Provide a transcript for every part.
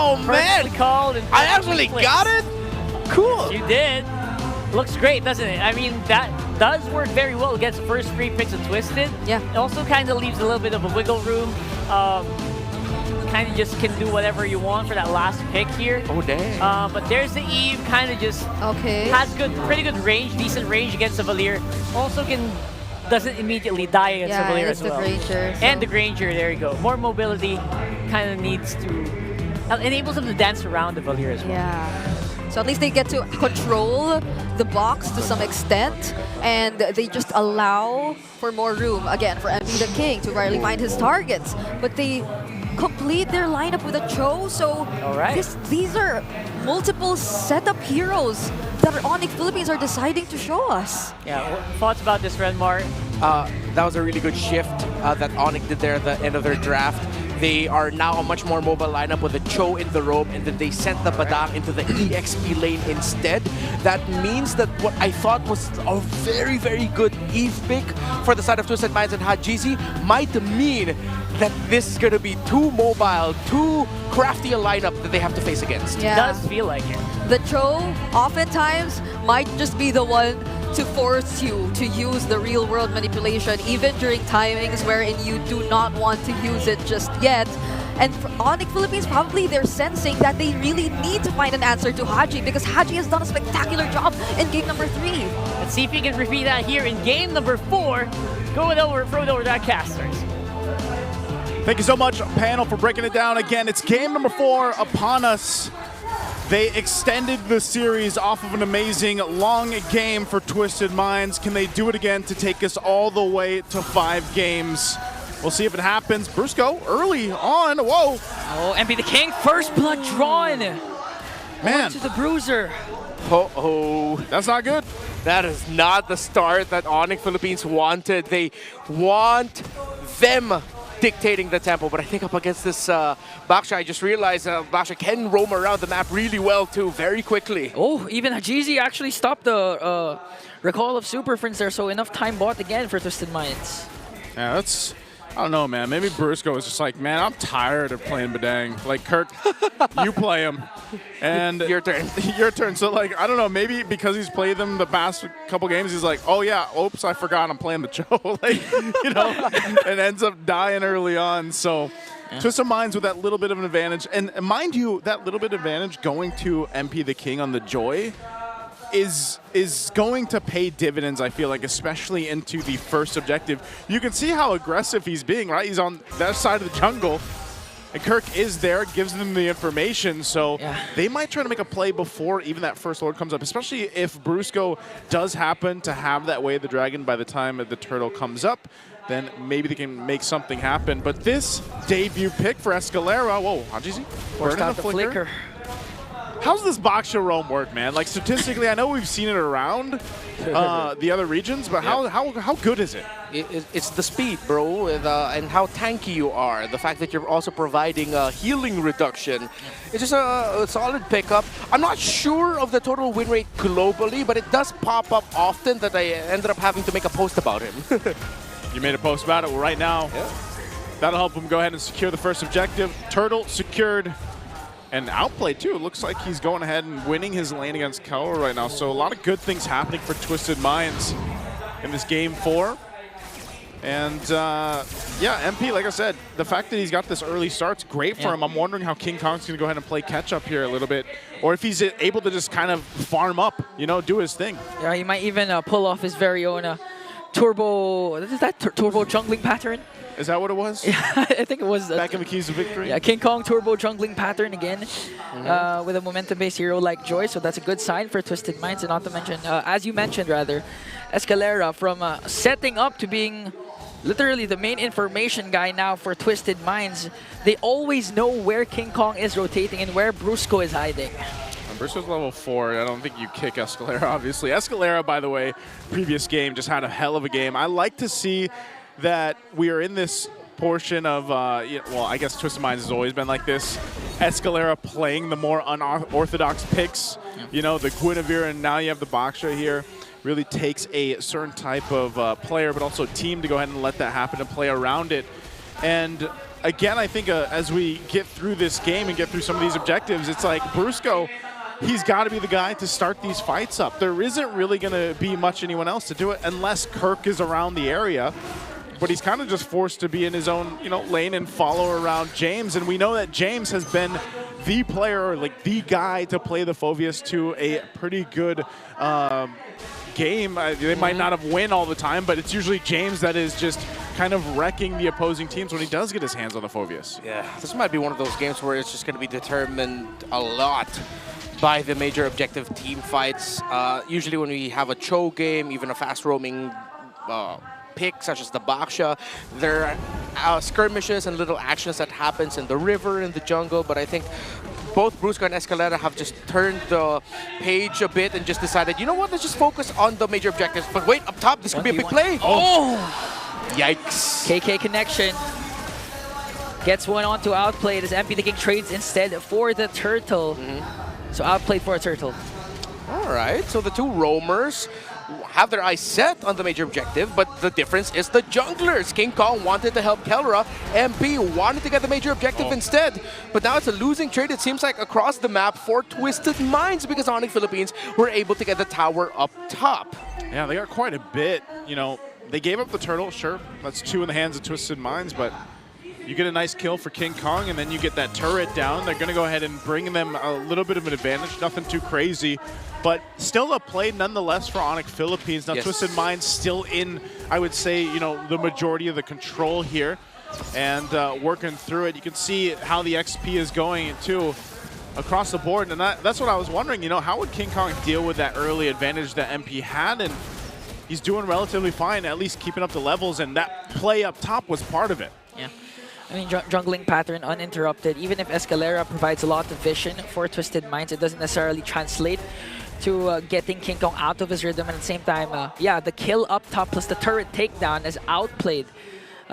Oh, man! Called and I actually got it? Cool! You did. Looks great, doesn't it? I mean, that does work very well against the first 3 picks of Twisted. Yeah. It also kind of leaves a little bit of a wiggle room. Kind of just can do whatever you want for that last pick here. Oh, dang. But there's the Eve, kind of just has pretty good range, decent range against the Valir. Also doesn't immediately die against the Valir as well. Granger, so. And the Granger, there you go. More mobility, kind of needs to enables them to dance around the Valir as well. Yeah. So at least they get to control the box to some extent, and they just allow for more room, again, for MP the King to rarely find his targets. But they complete their lineup with a Cho, so these are multiple setup heroes that ONIC Philippines are deciding to show us. Yeah, what thoughts about this, Renmar? That was a really good shift that ONIC did there at the end of their draft. They are now a much more mobile lineup with a Cho in the roam, and then they sent the Badang into the EXP lane instead. That means that what I thought was a very, very good Eve pick for the side of Twisted Minds and Hajizi might mean that this is going to be too mobile, too crafty a lineup that they have to face against. Yeah. It does feel like it. The Cho oftentimes might just be the one to force you to use the real-world manipulation, even during timings wherein you do not want to use it just yet. And for ONIC Philippines, probably they're sensing that they really need to find an answer to Haji, because Haji has done a spectacular job in game number 3. Let's see if he can repeat that here in game number 4. Throw it over that casters. Thank you so much, panel, for breaking it down again. It's game number 4 upon us. They extended the series off of an amazing long game for Twisted Minds. Can they do it again to take us all the way to 5 games? We'll see if it happens. Brusco early on. Whoa. Oh, MP the King, first blood drawn. Man. To the Bruiser. Oh, that's not good. That is not the start that ONIC Philippines wanted. They want them dictating the tempo, but I think up against this Baksha, I just realized Baksha can roam around the map really well too, very quickly. Oh, even Hajizi actually stopped the recall of Super Friends there, so enough time bought again for Twisted Minds. Yeah, that's, I don't know, man. Maybe Brusco was just like, man, I'm tired of playing Badang. Like, Kirk, you play him. And your turn. Your turn. So, like, I don't know, maybe because he's played them the past couple games, he's like, oh, yeah, oops, I forgot I'm playing the Cho. Like, you know, and ends up dying early on. So, Twisted Minds with that little bit of an advantage. And mind you, that little bit of advantage going to MP the King on the Joy is going to pay dividends, I feel like, especially into the first objective. You can see how aggressive he's being, right? He's on that side of the jungle, and Kirk is there, gives them the information, so they might try to make a play before even that first Lord comes up, especially if Brusco does happen to have that Way of the Dragon by the time the turtle comes up. Then maybe they can make something happen. But this debut pick for Escalera, whoa, Hajizi, forced out the flicker. How's this Baksha roam work, man? Like, statistically, I know we've seen it around the other regions, but how good is it? It's the speed, bro, and how tanky you are. The fact that you're also providing healing reduction. It's just a solid pickup. I'm not sure of the total win rate globally, but it does pop up often that I ended up having to make a post about him. You made a post about it. Well, right now, that'll help him go ahead and secure the first objective. Turtle secured. And outplayed too. It looks like he's going ahead and winning his lane against Kawa right now. So a lot of good things happening for Twisted Minds in this game 4. And yeah, MP, like I said, the fact that he's got this early start's great for him. I'm wondering how King Kong's going to go ahead and play catch up here a little bit, or if he's able to just kind of farm up, you know, do his thing. Yeah, he might even pull off his very own turbo. Is that turbo jungling pattern? Is that what it was? Yeah, I think it was. Back in the Keys of Victory? Yeah, King Kong turbo jungling pattern again with a momentum-based hero like Joy, so that's a good sign for Twisted Minds. And not to mention, as you mentioned rather, Escalera from setting up to being literally the main information guy now for Twisted Minds. They always know where King Kong is rotating and where Brusco is hiding. Brusco's level 4. I don't think you kick Escalera, obviously. Escalera, by the way, previous game, just had a hell of a game. I like to see that we are in this portion of, well, I guess Twisted Minds has always been like this. Escalera playing the more unorthodox picks, you know, the Guinevere, and now you have the Baksha here. Really takes a certain type of player, but also team to go ahead and let that happen and play around it. And again, I think as we get through this game and get through some of these objectives, it's like Brusco, he's got to be the guy to start these fights up. There isn't really going to be much anyone else to do it unless Kirk is around the area. But he's kind of just forced to be in his own, lane and follow around James. And we know that James has been the player, like the guy to play the Phoveus to a pretty good game. They might not have win all the time, but it's usually James that is just kind of wrecking the opposing teams when he does get his hands on the Phoveus. Yeah, this might be one of those games where it's just going to be determined a lot by the major objective team fights. Usually when we have a Cho game, even a fast roaming pick such as the Baksha, there are skirmishes and little actions that happens in the river, in the jungle, but I think both Brusco and Escalera have just turned the page a bit and just decided, you know what, let's just focus on the major objectives. But wait, up top, this could be a big play. Oh! Yikes. KK connection. Gets one on to outplayed as MP the King trades instead for the turtle. So outplayed for a turtle. All right, so the two roamers have their eyes set on the major objective, but the difference is the junglers. King Kong wanted to help Kelra. MP wanted to get the major objective instead. But now it's a losing trade, it seems like, across the map for Twisted Minds because ONIC Philippines were able to get the tower up top. Yeah, they got quite a bit. They gave up the turtle, sure. That's 2 in the hands of Twisted Minds, but you get a nice kill for King Kong, and then you get that turret down. They're going to go ahead and bring them a little bit of an advantage. Nothing too crazy, but still a play nonetheless for ONIC Philippines. Now, Twisted Minds still in, I would say, the majority of the control here and working through it. You can see how the XP is going, too, across the board. And that's what I was wondering, how would King Kong deal with that early advantage that MP had? And he's doing relatively fine, at least keeping up the levels, and that play up top was part of it. Yeah. I mean, jungling pattern uninterrupted. Even if Escalera provides a lot of vision for Twisted Minds, it doesn't necessarily translate to getting King Kong out of his rhythm. And at the same time, yeah, the kill up top plus the turret takedown as outplayed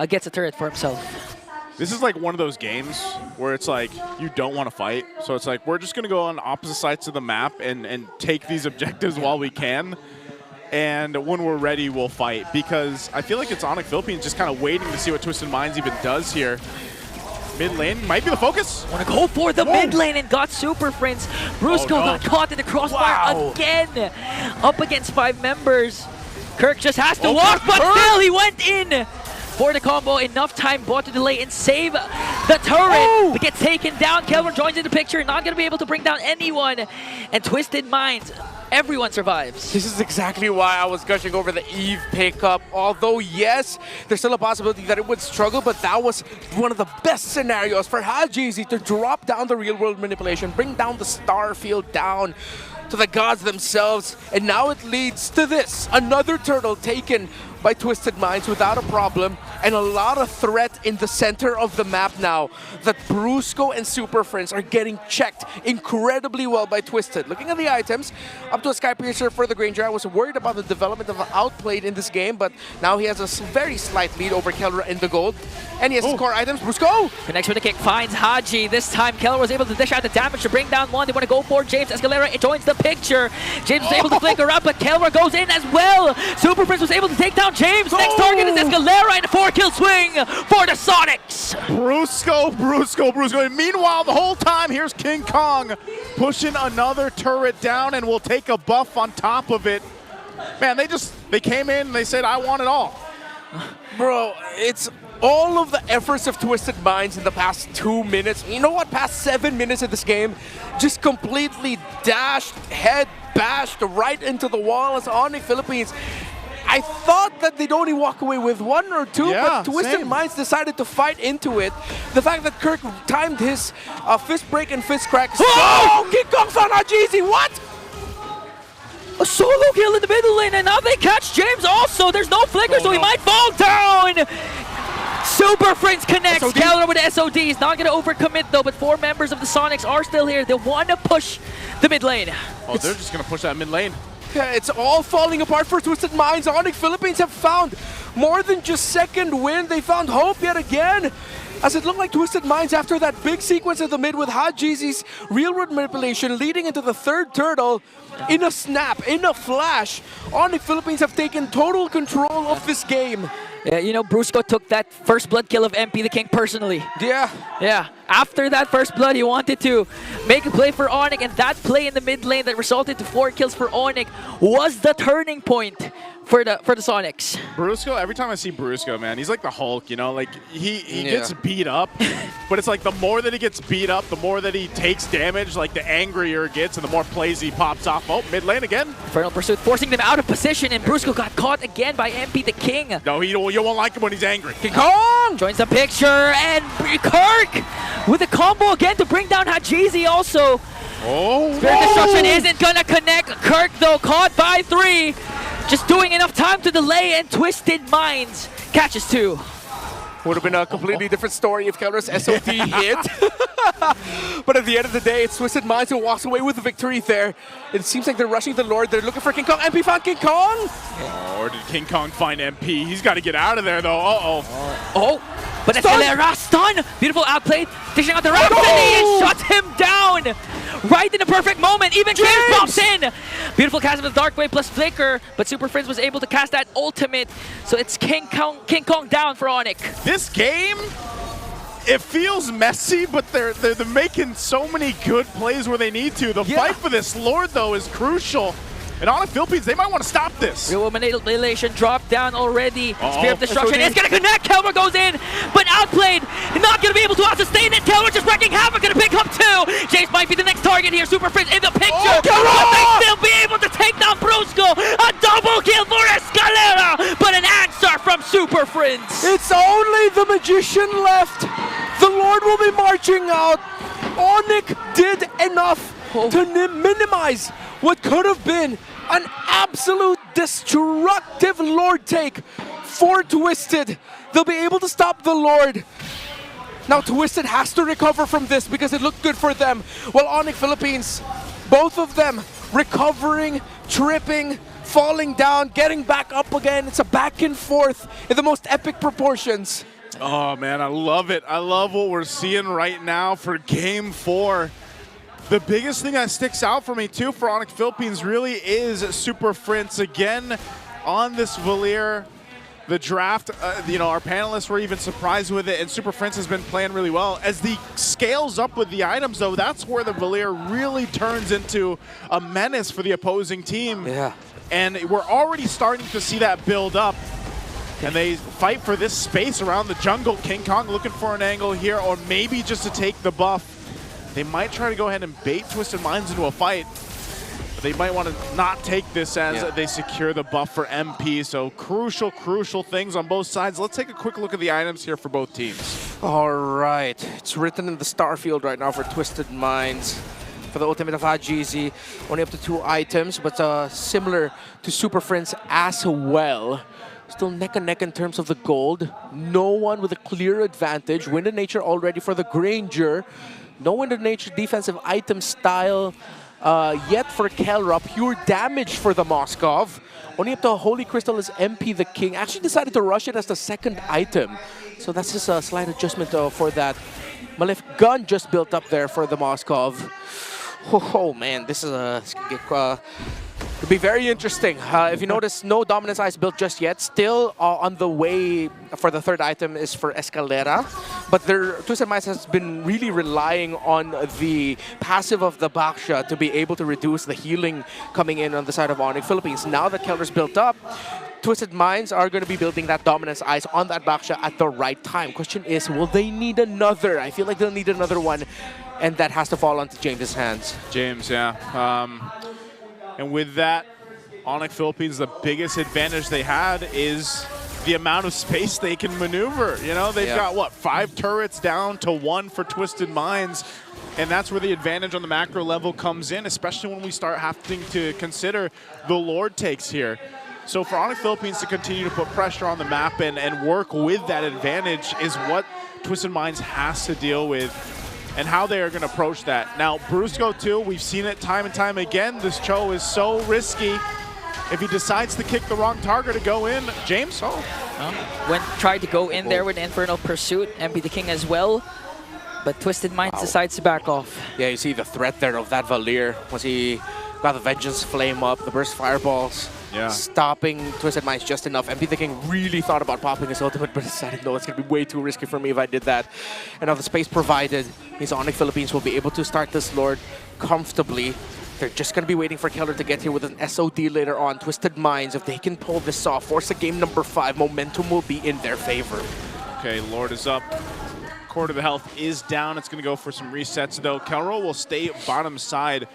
gets a turret for himself. This is like one of those games where it's like you don't want to fight. So it's like we're just going to go on opposite sides of the map and take these objectives while we can. And when we're ready, we'll fight. Because I feel like it's ONIC Philippines just kind of waiting to see what Twisted Minds even does here. Mid lane might be the focus. Want to go for the mid lane and got Super Prince. Brusco got caught in the crossfire again. Up against 5 members. Kirk just has to walk, but still he went in for the combo. Enough time bought to delay and save the turret. But gets taken down. Kelvin joins in the picture. Not going to be able to bring down anyone. And Twisted Minds, everyone survives. This is exactly why I was gushing over the Eve pickup. Although, yes, there's still a possibility that it would struggle, but that was one of the best scenarios for Hajizi to drop down the real-world manipulation, bring down the star field down to the gods themselves, and now it leads to this. Another turtle taken by Twisted Minds without a problem, and a lot of threat in the center of the map now that Brusco and Super Friends are getting checked incredibly well by Twisted. Looking at the items, up to a Sky Piercer for the Granger. I was worried about the development of outplayed in this game, but now he has a very slight lead over Kelra in the gold. And he has his core items. Brusco! Connects with the kick, finds Haji. This time, Kelra was able to dish out the damage to bring down one. They want to go for James. Escalera joins the picture. James was able to flicker up, but Kelra goes in as well. Super Prince was able to take down James. Next target is Escalera and a 4-kill swing for the Sonics. Brusco. And meanwhile, the whole time, here's King Kong pushing another turret down and will take a buff on top of it. Man, they came in and they said, I want it all. Bro, it's all of the efforts of Twisted Minds in the past 2 minutes. You know what? Past 7 minutes of this game, just completely dashed, head bashed right into the wall as ONIC Philippines. I thought that they'd only walk away with 1 or 2, but Twisted Minds decided to fight into it. The fact that Kirk timed his fist break and fist crack. Oh, King Kong's on Hajizi, what? A solo kill in the middle lane, and now they catch James also. There's no flicker, so he might fall down. Super Friends connects. Kelra with the SOD. He's not going to overcommit, though, but 4 members of the Sonics are still here. They want to push the mid lane. Oh, they're just going to push that mid lane. Yeah, it's all falling apart for Twisted Minds. ONIC Philippines have found more than just second win. They found hope yet again. As it looked like Twisted Minds after that big sequence in the mid with Hajizi's real-world manipulation leading into the 3rd turtle in a snap, in a flash. ONIC Philippines have taken total control of this game. Yeah, you know, Brusco took that first blood kill of MP the King personally. Yeah. Yeah, after that first blood, he wanted to make a play for ONIC, and that play in the mid lane that resulted to 4 kills for ONIC was the turning point for the Sonics. Brusco, every time I see Brusco, man, he's like the Hulk, you know? Like, he gets beat up, but it's like the more that he gets beat up, the more that he takes damage, like the angrier it gets and the more plays he pops off. Oh, mid lane again. Infernal Pursuit forcing them out of position, and Brusco got caught again by MP the King. No, you won't like him when he's angry. King Kong joins the picture, and Kirk with a combo again to bring down Hajizi also. Oh, Spirit Destruction isn't gonna connect. Kirk, though, caught by 3. Just doing enough time to delay, and Twisted Minds catches 2. Would have been a completely different story if Keller's SOT hit. But at the end of the day, it's Twisted Minds who walks away with the victory there. It seems like they're rushing the Lord. They're looking for King Kong. MP found King Kong! or did King Kong find MP? He's got to get out of there, though. Oh, but Escalera stun! Beautiful outplayed, dishing out the Rhapsody and shuts him down! Right in the perfect moment, even James pops in! Beautiful cast of the Dark Wave plus Flicker, but Super Friends was able to cast that ultimate, so it's King Kong down for ONIC. This game, it feels messy, but they're making so many good plays where they need to. The fight for this Lord, though, is crucial. And on the Philippines, they might want to stop this. Real Manipulation dropped down already. Spear of Destruction is going to connect. Kelmer goes in, but outplayed. Not going to be able to sustain it. Kelmer just wrecking havoc. Going to pick up 2. James might be the next target here. Super Friends in the picture. But they still be able to take down Brusco. A double kill for Escalera, but an answer from Super Friends. It's only the Magician left. The Lord will be marching out. ONIC did enough to minimize what could have been an absolute destructive Lord take for Twisted. They'll be able to stop the Lord. Now Twisted has to recover from this because it looked good for them. While ONIC Philippines, both of them recovering, tripping, falling down, getting back up again. It's a back and forth in the most epic proportions. Oh, man, I love it. I love what we're seeing right now for Game 4. The biggest thing that sticks out for me, too, for ONIC Philippines really is Super Friends again on this Valier. The draft, our panelists were even surprised with it, and Super Friends has been playing really well. As the scales up with the items, though, that's where the Valier really turns into a menace for the opposing team. Yeah. And we're already starting to see that build up. And they fight for this space around the jungle. King Kong looking for an angle here, or maybe just to take the buff. They might try to go ahead and bait Twisted Minds into a fight, but they might want to not take this as they secure the buff for MP. So crucial things on both sides. Let's take a quick look at the items here for both teams. All right. It's written in the star field right now for Twisted Minds. For the ultimate of Hajizi, only up to 2 items, but similar to Super Friends as well. Still neck and neck in terms of the gold. No one with a clear advantage. Wind of Nature already for the Granger. No Wind of Nature defensive item style yet for Kelra. Pure damage for the Moskov. Only up to Holy Crystal is MP the King. Actually decided to rush it as the second item. So that's just a slight adjustment for that. Malefic Gun just built up there for the Moskov. Oh man, this is it'll be very interesting. If you notice, no Dominance Ice built just yet. Still on the way for the third item is for Escalera. But Twisted Minds has been really relying on the passive of the Baksha to be able to reduce the healing coming in on the side of ONIC Philippines. Now that Keller's built up, Twisted Minds are going to be building that Dominance Ice on that Baksha at the right time. Question is, will they need another? I feel like they'll need another one. And that has to fall onto James' hands. James, yeah. And with that, ONIC Philippines, the biggest advantage they had is the amount of space they can maneuver. You know, they've got, what, 5 turrets down to 1 for Twisted Minds. And that's where the advantage on the macro level comes in, especially when we start having to consider the Lord takes here. So for ONIC Philippines to continue to put pressure on the map and work with that advantage is what Twisted Minds has to deal with, and how they are going to approach that. Now, Brusco, too, we've seen it time and time again. This Cho is so risky. If he decides to kick the wrong target to go in, James, Tried to go in there with Infernal Pursuit, MP the King as well, but Twisted Minds decides to back off. Yeah, you see the threat there of that Valier once he got the Vengeance Flame up, the Burst Fireballs. stopping Twisted Minds just enough. MP the King really thought about popping his ultimate, but decided, no, it's going to be way too risky for me if I did that. And now the space provided means ONIC Philippines will be able to start this Lord comfortably. They're just going to be waiting for Keller to get here with an SOD later on. Twisted Minds, if they can pull this off, force a game number 5, momentum will be in their favor. Okay, Lord is up. Quarter of the health is down. It's going to go for some resets, though. Kelro will stay bottom side.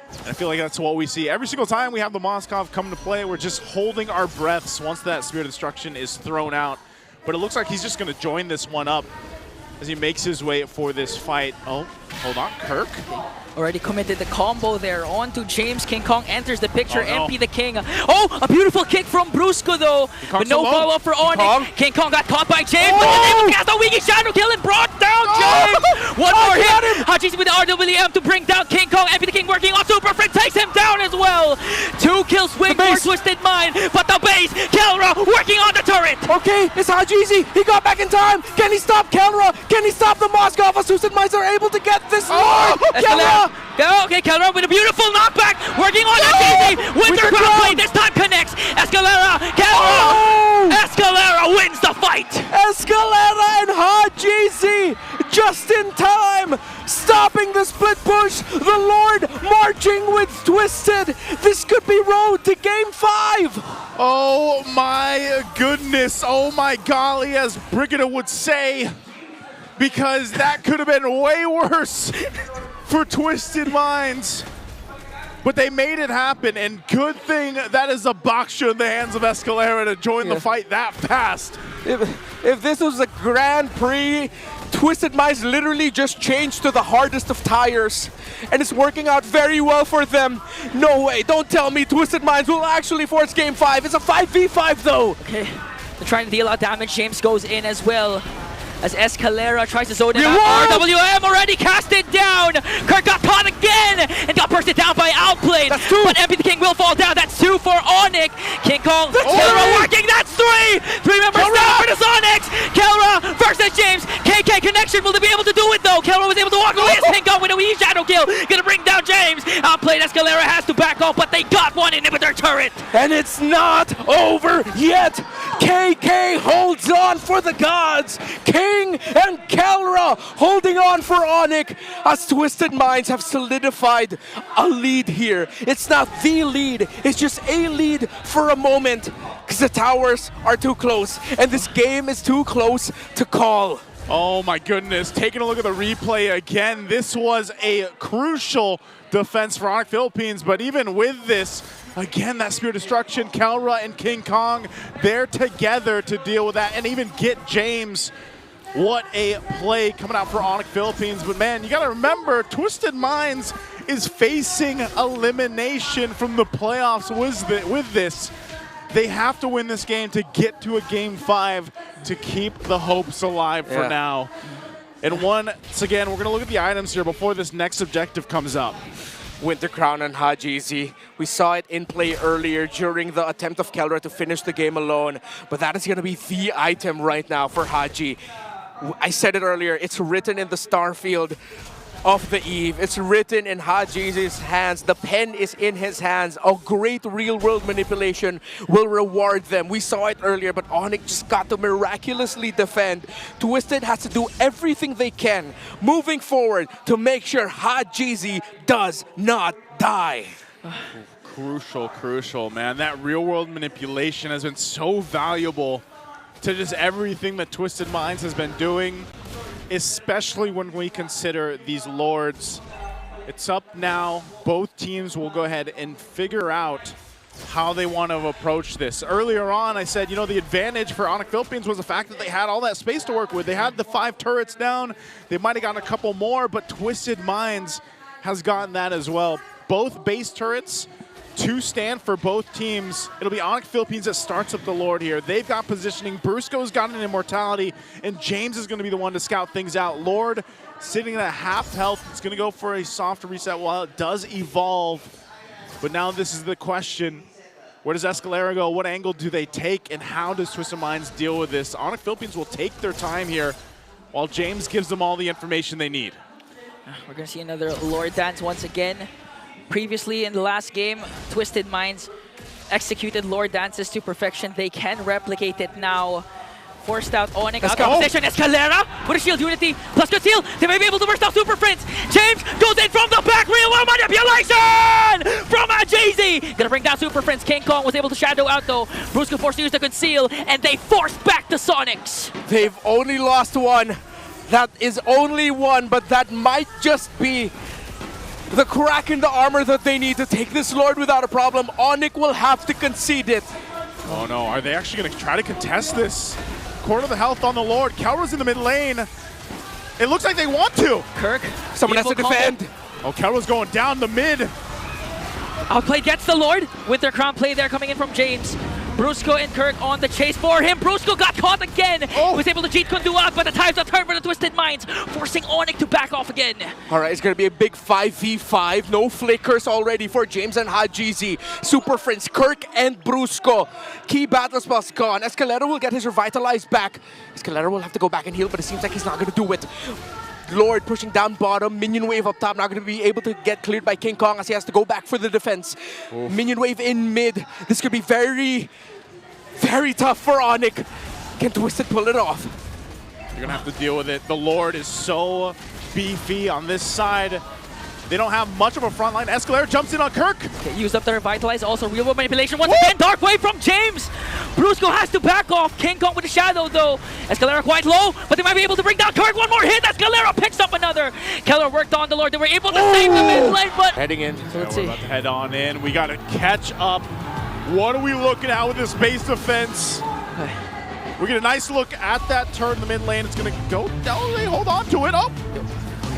And I feel like that's what we see. Every single time we have the Moskov come to play, we're just holding our breaths once that Spirit of Destruction is thrown out. But it looks like he's just going to join this one up as he makes his way for this fight. Oh, hold on, Kirk. Already committed the combo there onto James. King Kong enters the picture. MP the King. Oh, a beautiful kick from Brusco though. But no follow-up for Onyx. King Kong got caught by James. But was able to cast a Wiki Shadow Kill and brought down James. One more hit. Hachisi with the RWM to bring down King Kong. MP the King working on Super Friend takes him down as well. 2 kills swing for Twisted Mind. But the base, Kelra working on the turret. Okay, it's Hachisi. He got back in time. Can he stop Kelra? Can he stop the Moskov? Twisted Minds are able to get this Lord. Kelra! Okay, Kelra with a beautiful knockback, working on Hachisi. Winter Crown play this time connects. Escalera, Kelra. Escalera wins the fight. Escalera and Hachisi just in time, stopping the split push. The Lord marching with Twisted. This could be road to game 5. Oh my goodness. Oh my golly, as Brigida would say, because that could have been way worse for Twisted Minds. But they made it happen, and good thing that is a box shot in the hands of Escalera to join the fight that fast. If this was a Grand Prix, Twisted Minds literally just changed to the hardest of tires, and it's working out very well for them. No way, don't tell me Twisted Minds will actually force game 5. It's a 5v5 though. Okay, they're trying to deal out damage. James goes in as well. As Escalera tries to zone it out. RWM already casted down. Kirk got caught again and got bursted down by Outplayed. That's 2. But MP the King will fall down. That's 2 for Onyx. King Kong. Kelra working. That's 3. 3 members down for the Onyx. Kelra versus James. KK connection. Will they be able to do it though? Kelra was able to walk away as King Kong with a wee shadow kill. Gonna bring down James. Outplayed. Escalera has to back off, but they got one inhibitor turret. And it's not over yet. KK holds on for the gods. King and Kelra holding on for Onyx as Twisted Minds have solidified a lead here. It's not the lead, it's just a lead for a moment because the towers are too close and this game is too close to call. Oh my goodness, taking a look at the replay again, this was a crucial defense for ONIC Philippines, but even with this, again, that Spirit of Destruction, Kelra and King Kong, they're together to deal with that and even get James. What a play coming out for ONIC Philippines. But man, you gotta remember, Twisted Minds is facing elimination from the playoffs with this. They have to win this game to get to a game 5 to keep the hopes alive for now. And once again, we're gonna look at the items here before this next objective comes up. Winter Crown and Hachisi. We saw it in play earlier during the attempt of Kelra to finish the game alone, but that is going to be the item right now for Haji. I said it earlier, it's written in the star field of the Eve. It's written in Hachisi's hands. The pen is in his hands. A great real-world manipulation will reward them. We saw it earlier, but Onyx just got to miraculously defend. Twisted has to do everything they can moving forward to make sure Hachisi does not die. Crucial, man. That real-world manipulation has been so valuable to just everything that Twisted Minds has been doing, especially when we consider these Lords. It's up now. Both teams will go ahead and figure out how they want to approach this. Earlier on, I said, you know, the advantage for ONIC Philippines was the fact that they had all that space to work with. They had the 5 turrets down. They might have gotten a couple more, but Twisted Minds has gotten that as well. Both base turrets to stand for both teams. It'll be ONIC Philippines that starts up the Lord here. They've got positioning. Brusco's got an immortality, and James is going to be the one to scout things out. Lord sitting at half health. It's going to go for a soft reset while it does evolve. But now this is the question. Where does Escalera go? What angle do they take? And how does Twisted Minds deal with this? ONIC Philippines will take their time here while James gives them all the information they need. We're going to see another Lord dance once again. Previously in the last game, Twisted Minds executed Lord dances to perfection. They can replicate it now. Forced out Onyx out of position. Escalera with a shield unity plus good steal. They may be able to burst out Super Prince. James goes in from the back. Real well manipulation from Jay-Z. Gonna bring down Super Prince. King Kong was able to shadow out though. Brusco forced to use the conceal, and they forced back the Sonics. They've only lost one. That is only one, but that might just be the crack in the armor that they need to take this Lord without a problem. ONIC will have to concede it. Oh no, are they actually going to try to contest this? Quarter of the health on the Lord. Kelra's in the mid lane. It looks like they want to. Kirk, someone has to defend. Oh, Kelra's going down the mid. Outplay gets the Lord with their crown play there coming in from James. Brusco and Kirk on the chase for him. Brusco got caught again. He was able to cheat Kundu out, but the time's up turn for the Twisted Minds, forcing Onyx to back off again. All right, it's going to be a big 5v5. No flickers already for James and Hajizi. Super Friends, Kirk and Brusco. Key battle spells gone. Escalera will get his Revitalize back. Escalera will have to go back and heal, but it seems like he's not going to do it. Lord pushing down bottom, minion wave up top, not going to be able to get cleared by King Kong as he has to go back for the defense. Minion wave in mid. This could be very, very tough for ONIC. Can Twisted pull it off? You're going to have to deal with it. The Lord is so beefy on this side. They don't have much of a front line. Escalera jumps in on Kirk. Okay, used up the Revitalize, also real world manipulation. Once again, Dark Wave from James. Brusco has to back off. King Kong with the shadow though. Escalera quite low, but they might be able to bring down Kirk. One more hit. Escalera picks up another. Keller worked on the Lord. They were able to save the mid lane, but heading in. So let's We're see. about to head on in. We got to catch up. What are we looking at with this base defense? We get a nice look at that turn in the mid lane. It's going to go down. They hold on to it. Oh.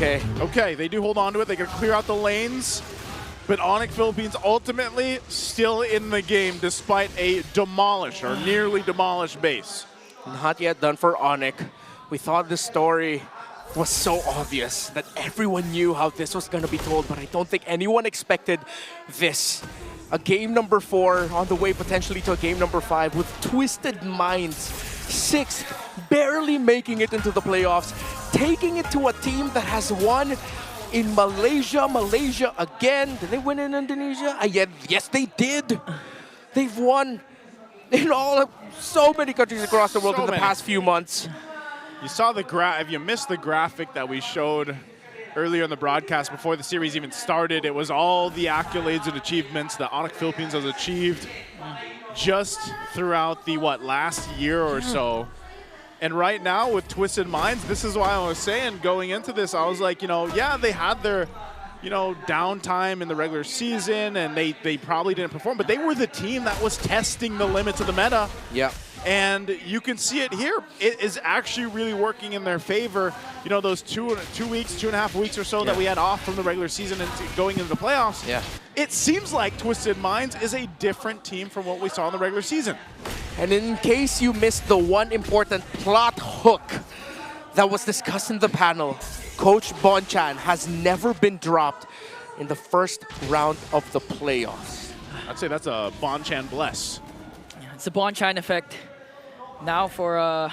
Okay, they do hold on to it. They can clear out the lanes. But ONIC Philippines ultimately still in the game despite a demolished or nearly demolished base. Not yet done for ONIC. We thought the story was so obvious that everyone knew how this was going to be told, but I don't think anyone expected this. A game number 4 on the way potentially to a game number 5 with Twisted Minds, 6th, barely making it into the playoffs, taking it to a team that has won in Malaysia again. Did they win in Indonesia? Yes, they did. They've won in so many countries across the world in the past few months. You saw the if you missed the graphic that we showed earlier in the broadcast before the series even started, it was all the accolades and achievements that ONIC Philippines has achieved just throughout the last year or so. And right now with Twisted Minds, this is why I was saying going into this, I was like, yeah, they had their, downtime in the regular season and they probably didn't perform, but they were the team that was testing the limits of the meta. Yeah. And you can see it here. It is actually really working in their favor. Those 2 weeks, 2.5 weeks or so that we had off from the regular season and going into the playoffs. Yeah. It seems like Twisted Minds is a different team from what we saw in the regular season. And in case you missed the one important plot hook that was discussed in the panel, Coach Bonchan has never been dropped in the first round of the playoffs. I'd say that's a Bonchan bless. It's the Bonchan effect. Now for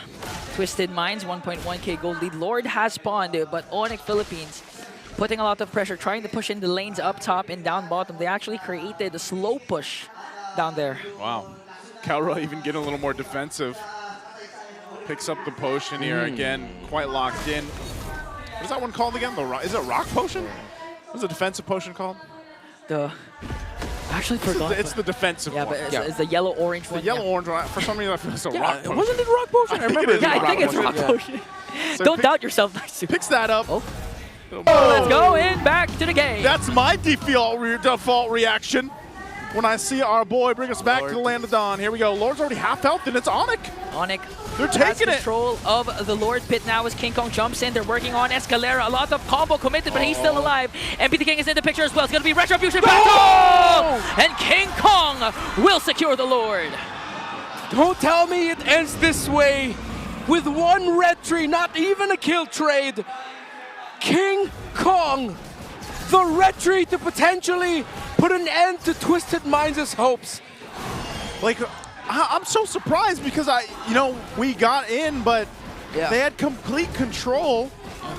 Twisted Minds, 1.1k gold lead. Lord has spawned, but ONIC Philippines putting a lot of pressure, trying to push in the lanes up top and down bottom. They actually created a slow push down there. Wow. Kelra even getting a little more defensive. Picks up the potion here again, quite locked in. What is that one called again? Is it Rock Potion? What's the defensive potion called? I actually forgot. It's the defensive one. But it's the yellow-orange one. The yellow-orange one. For some reason, I feel it's a Rock Potion. Wasn't it Rock Potion? I remember. I think it's Rock Potion. So Don't doubt yourself, Nice. Picks that up. Oh. Let's go in back to the game. That's my default reaction when I see our boy bring us back to the land of dawn. Here we go. Lord's already half health, and it's ONIC. ONIC They're has taking it. control of the Lord pit now as King Kong jumps in. They're working on Escalera. A lot of combo committed, but he's still alive. MPT King is in the picture as well. It's going to be Retribution battle! And King Kong will secure the Lord. Don't tell me it ends this way with one red tree, not even a kill trade. King Kong, the red tree to potentially put an end to Twisted Minds' hopes. Like, I'm so surprised because we got in, but they had complete control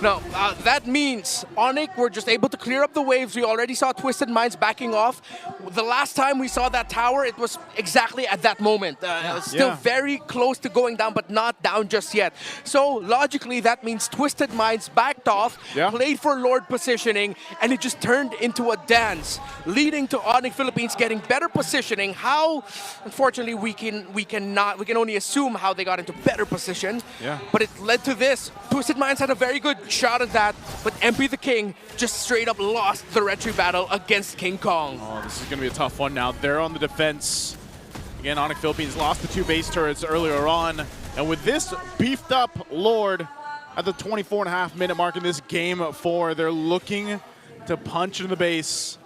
No, that means ONIC were just able to clear up the waves. We already saw Twisted Minds backing off. The last time we saw that tower, it was exactly at that moment. Still very close to going down, but not down just yet. So logically, that means Twisted Minds backed off, played for Lord positioning, and it just turned into a dance, leading to ONIC Philippines getting better positioning. How? Unfortunately, we can only assume how they got into better position. But it led to this. Twisted Minds had a very good shot at that, but MP the King just straight up lost the retry battle against King Kong. Oh, this is going to be a tough one now. They're on the defense. Again, ONIC Philippines lost the 2 base turrets earlier on, and with this beefed up Lord at the 24.5-minute mark in this game 4, they're looking to punch in the base.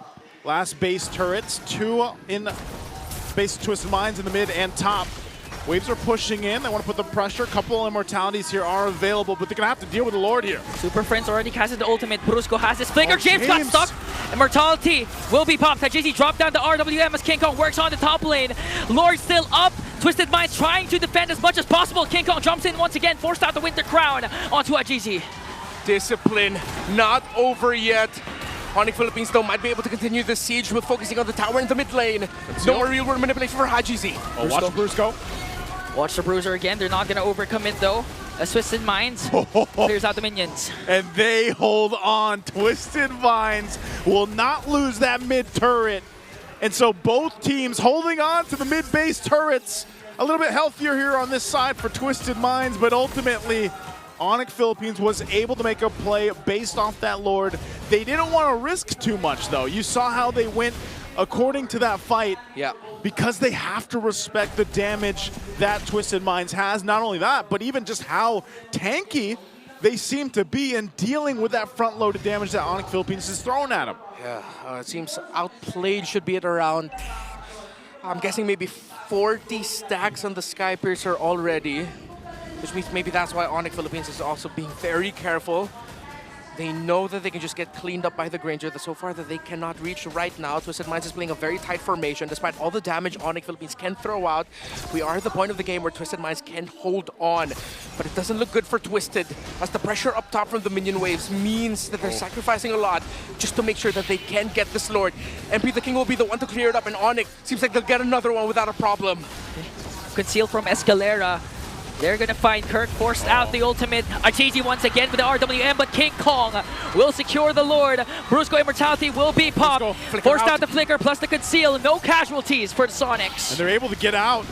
Last base turrets, 2 in base Twisted Minds in the mid and top. Waves are pushing in. They want to put the pressure. A couple immortalities here are available, but they're going to have to deal with the Lord here. Super Friends already casted the ultimate. Brusco has his flicker. James got stuck. Immortality will be popped. JC dropped down the RWM as King Kong works on the top lane. Lord still up. Twisted Minds trying to defend as much as possible. King Kong jumps in once again, forced out the Winter Crown onto Ajizi. Discipline not over yet. ONIC Philippines, though, might be able to continue the siege with focusing on the tower in the mid lane. No more real world manipulation for Hajizi. Oh, watch Brusco. Watch the Bruiser again. They're not going to overcommit, though. As Twisted Minds clears out the minions. And they hold on. Twisted Minds will not lose that mid turret. And so both teams holding on to the mid base turrets. A little bit healthier here on this side for Twisted Minds, but ultimately ONIC Philippines was able to make a play based off that Lord. They didn't want to risk too much, though. You saw how they went according to that fight. Because they have to respect the damage that Twisted Minds has. Not only that, but even just how tanky they seem to be in dealing with that front-loaded damage that ONIC Philippines is throwing at them. It seems outplayed should be at around, I'm guessing maybe 40 stacks on the Sky Piercer already, which means maybe that's why ONIC Philippines is also being very careful. They know that they can just get cleaned up by the Granger so far that they cannot reach right now. Twisted Minds is playing a very tight formation. Despite all the damage ONIC Philippines can throw out, we are at the point of the game where Twisted Minds can hold on. But it doesn't look good for Twisted, as the pressure up top from the minion waves means that they're sacrificing a lot just to make sure that they can get this Lord. MP the King will be the one to clear it up, and ONIC seems like they'll get another one without a problem. Conceal from Escalera. They're going to find Kirk, forced out the ultimate. Achizi once again with the RWM, but King Kong will secure the Lord. Brusco Immortality will be popped. Forced out the flicker plus the conceal. No casualties for the Sonics. And they're able to get out,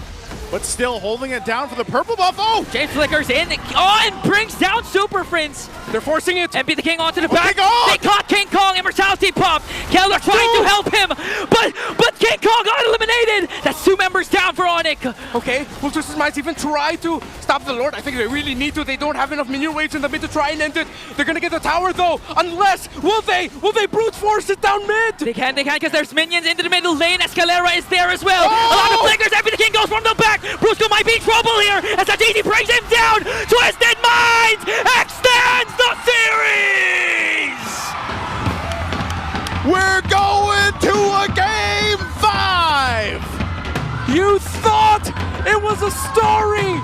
but still holding it down for the purple buff. Oh! James flickers in. Oh, and brings down Super Prince. They're forcing it. MP the King onto the back. They caught King Kong. Immortality pop. Keller trying to help him, but King Kong got eliminated. That's 2 members down for ONIC. Okay, will Twisted Minds even try to stop the Lord? I think they really need to. They don't have enough minion waves in the mid to try and end it. They're gonna get the tower though, unless will they brute force it down mid? They can because there's minions into the middle lane. Escalera is there as well. A lot of flickers. MP the King goes from the back. Brusco might be in trouble here as Ajizi brings him down. Twisted Minds extends the series. We're going to a game 5. You thought it was a story,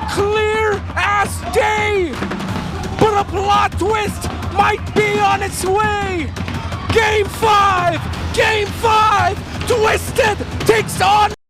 clear as day, but a plot twist might be on its way. Game 5, Twisted takes on